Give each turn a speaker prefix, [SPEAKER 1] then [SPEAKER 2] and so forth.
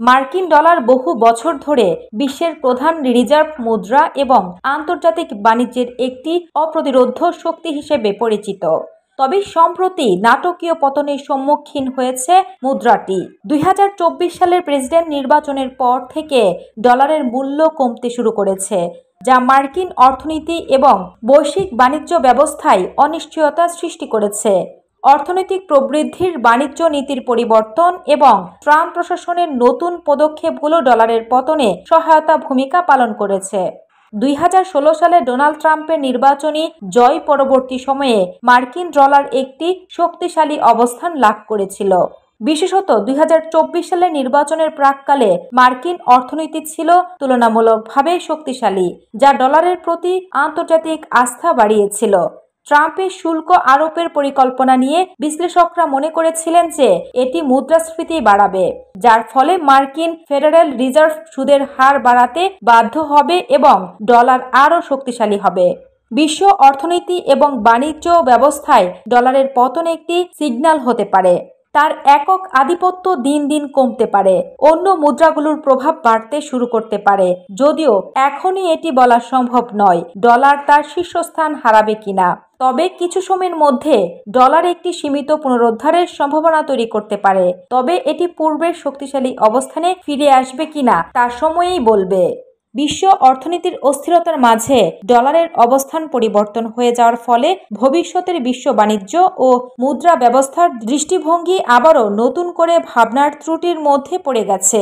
[SPEAKER 1] মার্কিন ডলার বহু বছর ধরে বিশ্বের প্রধান রিজার্ভ মুদ্রা এবং আন্তর্জাতিক বাণিজ্যের একটি অপ্রতিরোধ্য শক্তি হিসেবে পরিচিত। তবে সম্প্রতি নাটকীয় পতনের সম্মুখীন হয়েছে মুদ্রাটি। 2024 সালের প্রেসিডেন্ট নির্বাচনের পর থেকে ডলারের মূল্য কমতে শুরু করেছে, যা মার্কিন অর্থনীতি এবং বৈশ্বিক বাণিজ্য ব্যবস্থায় অনিশ্চয়তা সৃষ্টি করেছে। অর্থনৈতিক প্রবৃদ্ধির বাণিজ্য নীতির পরিবর্তন এবং ট্রাম্প প্রশাসনের নতুন পদক্ষেপগুলো ডলারের পতনে সহায়তা ভূমিকা পালন করেছে। 2016 সালে ডোনাল্ড ট্রাম্পের নির্বাচনী জয় পরবর্তী সময়ে মার্কিন ডলার একটি শক্তিশালী অবস্থান লাভ করেছিল। বিশেষত 2024 সালের নির্বাচনের প্রাক্কালে মার্কিন অর্থনীতি ছিল তুলনামূলকভাবে শক্তিশালী, যা ডলারের প্রতি আন্তর্জাতিক আস্থা বাড়িয়েছিল। ট্রাম্পের শুল্ক আরোপের পরিকল্পনা নিয়ে বিশ্লেষকরা মনে করেছিলেন যে এটি মুদ্রাস্ফীতি বাড়াবে, যার ফলে মার্কিন ফেডারেল রিজার্ভ সুদের হার বাড়াতে বাধ্য হবে এবং ডলার আরও শক্তিশালী হবে। বিশ্ব অর্থনীতি এবং বাণিজ্য ব্যবস্থায় ডলারের পতন একটি সিগন্যাল হতে পারে। তার একক আধিপত্য দিন দিন কমতে পারে, অন্য মুদ্রাগুলোর প্রভাব বাড়তে শুরু করতে পারে, যদিও এখনই এটি বলা সম্ভব নয় ডলার তার শীর্ষস্থান হারাবে কিনা। তবে কিছু সময়ের মধ্যে ডলার একটি সীমিত পুনরুদ্ধারের সম্ভাবনা তৈরি করতে পারে, তবে এটি পূর্বের শক্তিশালী অবস্থানে ফিরে আসবে কিনা তা সময়ই বলবে। বিশ্ব অর্থনীতির অস্থিরতার মাঝে ডলারের অবস্থান পরিবর্তন হয়ে যাওয়ার ফলে ভবিষ্যতের বিশ্ব বাণিজ্য ও মুদ্রা ব্যবস্থার দৃষ্টিভঙ্গি আবারও নতুন করে ভাবনার ত্রুটির মধ্যে পড়ে গেছে।